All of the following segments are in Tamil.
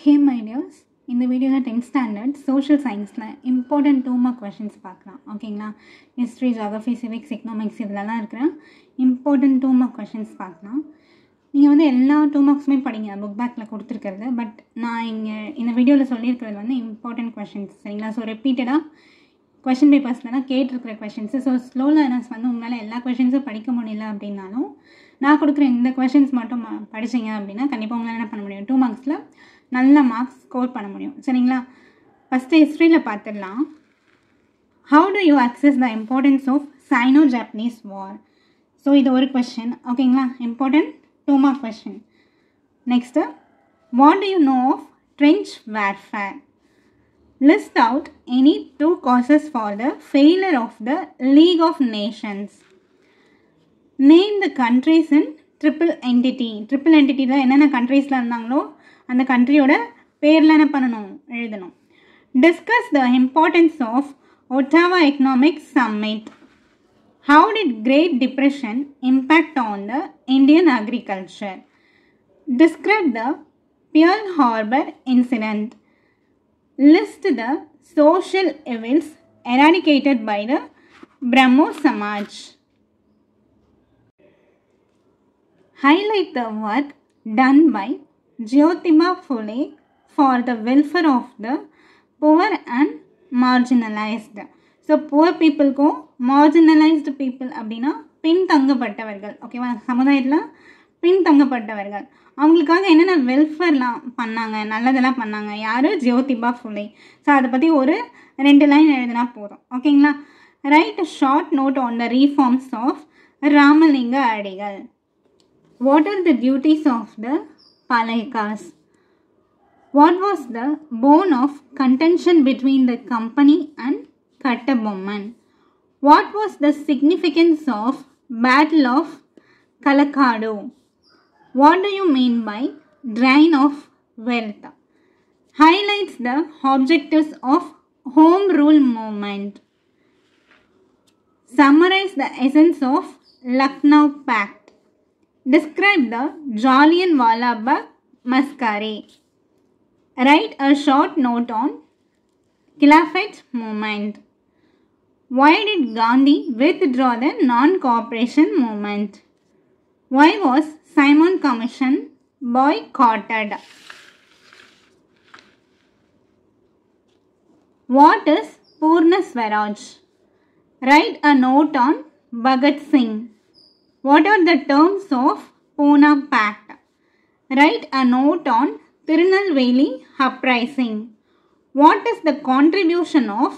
Hey my dears, இந்த வீடியோவில் 10th ஸ்டாண்டர்ட் சோஷியல் சயின்ஸில் இம்பார்ட்டன்ட் 2 மார்க் கொஷின்ஸ் பார்க்கலாம். ஓகேங்களா? ஹிஸ்ட்ரி, ஜியோகிரஃபி, சிவிக்ஸ், எக்கனாமிக்ஸ் இதிலலாம் இருக்கிற இம்பார்ட்டன்ட் 2 மார்க் கொஷின்ஸ் பார்க்கலாம். நீங்கள் வந்து எல்லா 2 மார்க்ஸுமே படிங்க, புக் பேக்கில் கொடுத்துருக்கிறது. பட் நான் இங்கே இந்த வீடியோவில் சொல்லியிருக்கிறது வந்து இம்பார்ட்டன்ட் கொஷின்ஸ், சரிங்களா? ஸோ ரிப்பீட்டடாக கொஷின் பேப்பர்ஸில் தான் கேட்டிருக்கிற கொஷின்ஸு. ஸோ ஸ்லோ லேர்னர்ஸ் வந்து உங்களால் எல்லா கொஷின்ஸும் படிக்க முடியல அப்படின்னாலும் நான் கொடுக்குற இந்த கொஷின்ஸ் மட்டும் படிச்சிங்க அப்படின்னா கண்டிப்பாக உங்களால் என்ன பண்ண முடியும், 2 மார்க்ஸில் நல்ல மார்க்ஸ் ஸ்கோர் பண்ண முடியும், சரிங்களா? ஃபஸ்ட்டு ஹிஸ்ட்ரியில் பார்த்துடலாம். How do you assess the importance of Sino Japanese war? So இது ஒரு கொஷின், ஓகேங்களா? Important 2 mark question. Next, what do you know of trench warfare? List out any 2 causes for the failure of the League of Nations. Name the countries in triple entity. Triple entity தான் என்னென்ன கண்ட்ரீஸில் இருந்தாங்களோ அந்த கண்ட்ரியோட பேரில் என்ன பண்ணணும், எழுதணும். Discuss the importance of Ottawa Economic Summit. How did Great Depression impact on the Indian agriculture? Describe the Pearl Harbor incident. List the social evils eradicated by the Brahmo Samaj. Highlight the work done by Jyotima Phule for the welfare of the poor and marginalized. So poor people ko marginalized people அப்படின்னா பின்தங்கப்பட்டவர்கள், ஓகேவா? சமுதாயத்தில் பின்தங்கப்பட்டவர்கள், அவங்களுக்காக என்னென்ன வெல்ஃபேர்லாம் பண்ணாங்க, நல்லதெல்லாம் பண்ணாங்க, யார்? ஜோதிபா ஃபுலே. ஸோ அதை பற்றி ஒரு 2 லைன் எழுதினா போதும், ஓகேங்களா? Write a short note on the reforms of Ramalinga Adigal. What are the duties of the Palayakars? What was the bone of contention between the company and Kattabomman? What was the significance of battle of Kalakkadu? What do you mean by drain of wealth? Highlights the objectives of Home Rule movement. Summarize the essence of Lucknow Pact. Describe the Jallianwala Bagh massacre. Write a short note on Khilafat movement. Why did Gandhi withdraw the non-cooperation movement? Why was Simon Commission boycotted? What is Purna Swaraj? Write a note on Bhagat Singh. What are the terms of Pune Pact? Write a note on Tirunelveli uprising. What is the contribution of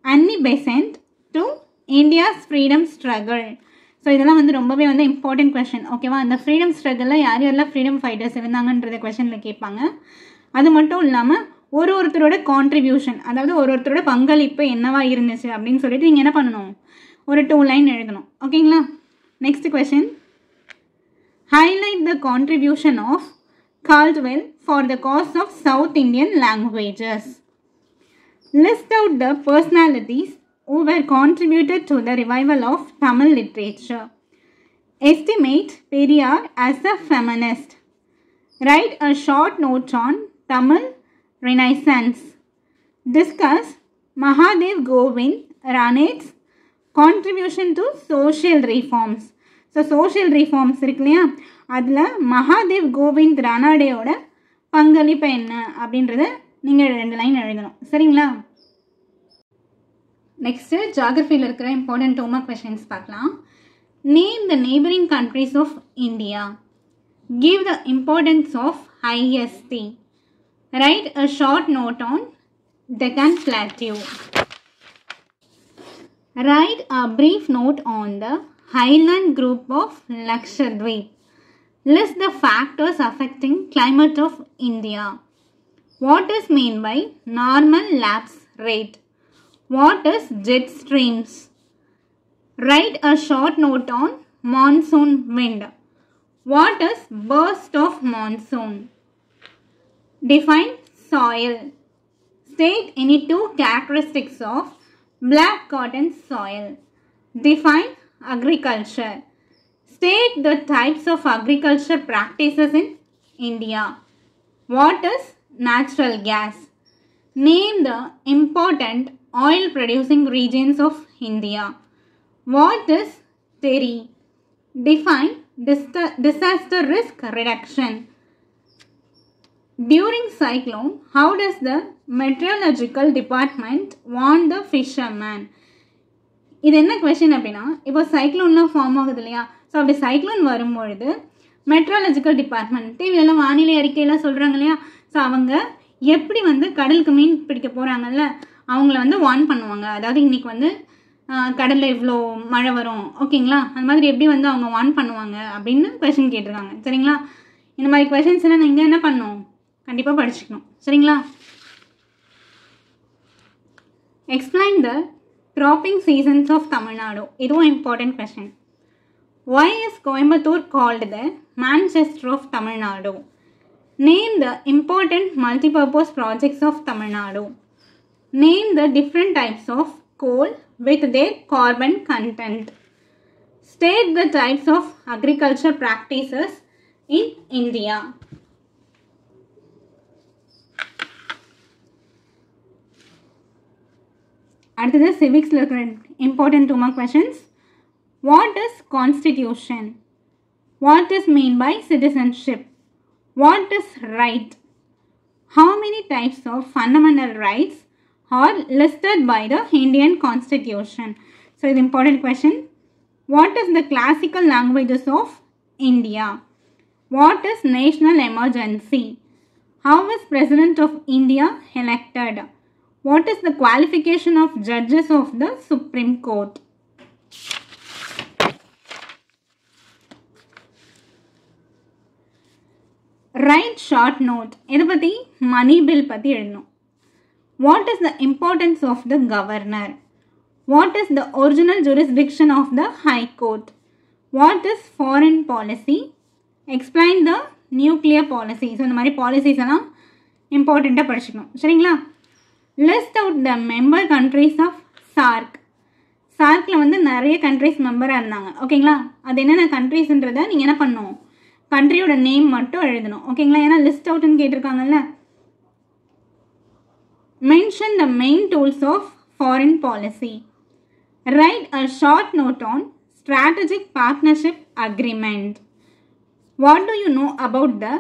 Annie Besant to India's freedom struggle? So இதெல்லாம் வந்து ரொம்பவே வந்து இம்பார்ட்டன்ட் கொஷின், ஓகேவா? அந்த ஃப்ரீடம் ஸ்ட்ரகிளில் யார் யாரெல்லாம் ஃப்ரீடம் ஃபைட்டர்ஸ் இருந்தாங்கன்றத கொஷனில் கேட்பாங்க. அது மட்டும் இல்லாமல் ஒருத்தரோட கான்ட்ரிபியூஷன், அதாவது ஒருத்தரோட பங்களிப்பு என்னவா இருந்துச்சு அப்படின்னு சொல்லிட்டு நீங்கள் என்ன பண்ணணும், ஒரு 2 லைன் எழுதணும், ஓகேங்களா? Next question, highlight the contribution of Caldwell for the cause of South Indian languages. List out the personalities who were contributed to the revival of Tamil literature. Estimate Periyar as a feminist. Write a short note on Tamil Renaissance. Discuss Mahadev Govind Ranet's contribution to social reforms. So social reforms இருக்கு இல்லையா, அதில் மகாதேவ் கோவிந்த் ரானாடேயோட பங்களிப்பு என்ன அப்படின்றத நீங்கள் 2 லைன் எழுதணும், சரிங்களா? நெக்ஸ்ட்டு ஜியாகிரஃபியில் இருக்கிற இம்பார்ட்டன்ட் 2 மார்க் கொஷின்ஸ் பார்க்கலாம். Name the neighbouring countries of India. Give the importance of IST. Write a short note on Deccan plateau. Write a brief note on the highland group of Lakshadweep. List the factors affecting climate of India. What is mean by normal lapse rate? What is jet streams? Write a short note on monsoon wind. What is burst of monsoon? Define soil. State any 2 characteristics of black cotton soil. Define agriculture. State the types of agriculture practices in India. What is natural gas. Name the important oil producing regions of India. What is TERI? Define disaster risk reduction. During cyclone, how does the meteorological department warn the fishermen? இது என்ன கொஸ்டின் அப்படின்னா, இப்போ சைக்ளோன்லாம் ஃபார்ம் ஆகுது இல்லையா? ஸோ அப்படி சைக்ளோன் வரும்பொழுது மெட்ரோலஜிக்கல் டிபார்ட்மெண்ட் டிவியெல்லாம் வானிலை அறிக்கையெல்லாம் சொல்கிறாங்க இல்லையா? ஸோ அவங்க எப்படி வந்து கடலுக்கு மீன் பிடிக்க போகிறாங்கல்ல, அவங்கள வந்து வார்ன் பண்ணுவாங்க. அதாவது இன்றைக்கி வந்து கடலில் இவ்வளோ மழை வரும், ஓகேங்களா? அந்த மாதிரி எப்படி வந்து அவங்க வார்ன் பண்ணுவாங்க அப்படின்னு கொஸ்டின் கேட்டிருக்காங்க. சரிங்களா? இந்த மாதிரி கொஸ்டின்ஸ் எல்லாம் நீங்கள் என்ன பண்ணணும், கண்டிப்பாக படிச்சுக்கணும். சரிங்களா? Explain the cropping seasons of Tamil Nadu. இதுவும் important question. Why is Coimbatore called the Manchester of Tamil Nadu? Name the important multipurpose projects of Tamil Nadu. Name the different types of coal with their carbon content. State the types of agriculture practices in India. அடுத்தது சிவிக்ஸில் இருக்கிற important 2 mark questions. What is constitution? What is mean by citizenship? What is right? How many types of fundamental rights are listed by the Indian constitution? So இது important question. What is the classical languages of India? What is national emergency? How is president of India elected? What is the qualification of judges of the Supreme Court? Write short note. இதை பற்றி மணி பில் பற்றி எழுதணும். What is the importance of the governor? What is the original jurisdiction of the High Court? What is foreign policy? Explain the nuclear policy. So இந்த மாதிரி பாலிசிஸ் எல்லாம் இம்பார்ட்டண்ட்டாக படிச்சுக்கணும். சரிங்களா? List out the member countries of SAARC. சார்க்கில் வந்து நிறைய கண்ட்ரிஸ் மெம்பராக இருந்தாங்க, ஓகேங்களா? அது என்னென்ன கண்ட்ரிஸ்ன்றதை நீங்கள் என்ன பண்ணணும், கண்ட்ரியோட நேம் மட்டும் எழுதணும், ஓகேங்களா? ஏன்னா லிஸ்ட் அவுட்னு கேட்டிருக்காங்கல்ல. Mention the main tools of foreign policy. Write a short note on strategic partnership agreement. What do you know about the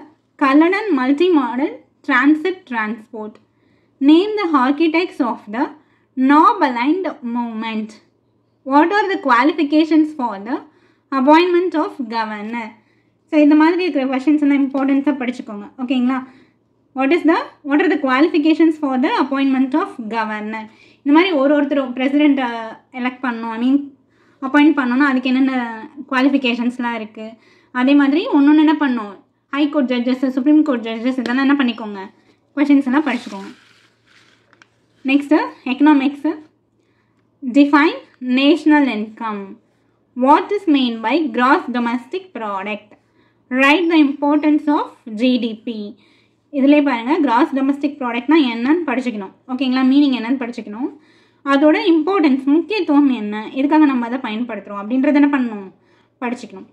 Kaladan multi modal transit transport? Name the architects of the knob-aligned movement. What are the qualifications for the appointment of governor? So இந்த மாதிரி இருக்கிற கொஷின்ஸ் எல்லாம் இம்பார்ட்டன்ஸாக படிச்சுக்கோங்க, ஓகேங்களா? What are the qualifications for the appointment of governor? இந்த மாதிரி ஒருத்தரும் பிரசிடெண்ட் எலெக்ட் பண்ணணும், அப்பாயிண்ட் பண்ணணும்னா அதுக்கு என்னென்ன குவாலிஃபிகேஷன்ஸ்லாம் இருக்குது. அதே மாதிரி ஒன்று என்ன பண்ணணும், high court judges, supreme court judges, இதெல்லாம் என்ன பண்ணிக்கோங்க, கொஷின்ஸ் எல்லாம் படிச்சுக்கோங்க. Next, economics. Define national income. What is meant by gross domestic product? Write the importance of GDP. இதிலே பாருங்கள், gross domestic productனா என்னன்னு படிச்சுக்கணும், ஓகேங்களா? மீனிங் என்னன்னு படிச்சுக்கணும், அதோட இம்பார்ட்டன்ஸ் முக்கியத்துவம் என்ன, எதுக்காக நம்ம அதை பயன்படுத்துகிறோம் அப்படின்றத என்ன பண்ணணும், படிச்சுக்கணும்.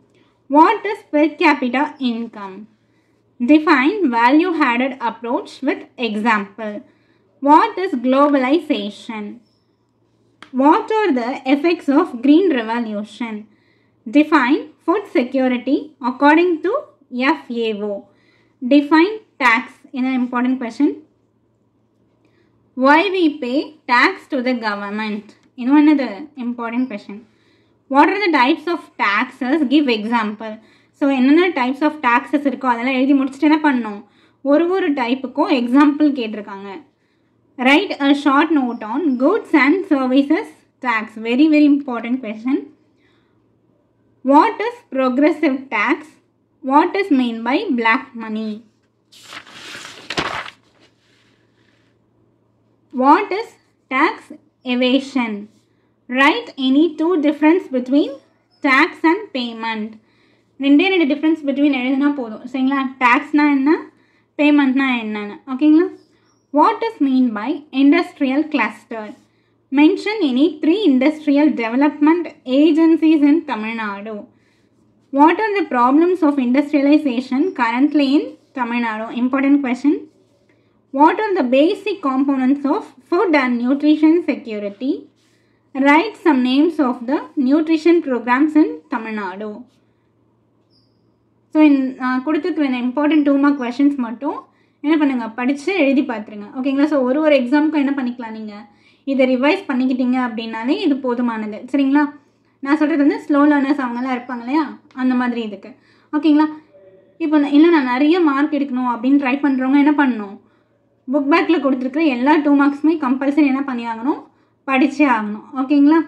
What is per capita income? Define value added approach with example. What is globalization? What are the effects of green revolution? Define food security according to FAO. Define tax. In an important question. Why we pay tax to the government? In another important question. What are the types of taxes? Give example. So என்னென்ன types of taxes இருக்கோ அதெல்லாம் எழுதி முடிச்சுட்டு என்ன பண்ணணும், ஒரு டைப்புக்கும் எக்ஸாம்பிள் கேட்டிருக்காங்க. Write a short note on goods and services tax. Very important question. What is progressive tax? What is meant by black money? What is tax evasion? Write any two difference between tax and payment. ரெண்டே டிஃப்ரென்ஸ் பிட்வீன் எழுதுனா போதும், சரிங்களா? டேக்ஸ்னா என்ன, பேமெண்ட்னா என்னன்னு, ஓகேங்களா? What is mean by industrial cluster? Mention any 3 industrial development agencies in Tamil Nadu. What are the problems of industrialization currently in Tamil Nadu? Important question. What are the basic components of food and nutrition security? Write some names of the nutrition programs in Tamil Nadu. So கொடுத்துருக்குற இந்த இம்பார்ட்டன்ட் 2 மார்க் கொஷின்ஸ் மட்டும் என்ன பண்ணுங்கள், படித்து எழுதி பார்த்துருங்க. ஓகேங்களா? ஸோ ஒரு எக்ஸாமுக்கும் என்ன பண்ணிக்கலாம், நீங்கள் இதை ரிவைஸ் பண்ணிக்கிட்டீங்க அப்படின்னாலே இது போதுமானது. சரிங்களா? நான் சொல்கிறது வந்து ஸ்லோ லேர்னர்ஸ் அவங்களாம் இருப்பாங்க இல்லையா, அந்த மாதிரி இதுக்கு. ஓகேங்களா? இப்போ இல்லை நான் நிறைய மார்க் எடுக்கணும் அப்படின்னு ட்ரை பண்ணுறவங்க என்ன பண்ணணும், புக் பேக்கில் கொடுத்துருக்குற எல்லா 2 மார்க்ஸுமே கம்பல்சரி என்ன பண்ணி ஆகணும், படித்தே ஆகணும். ஓகேங்களா?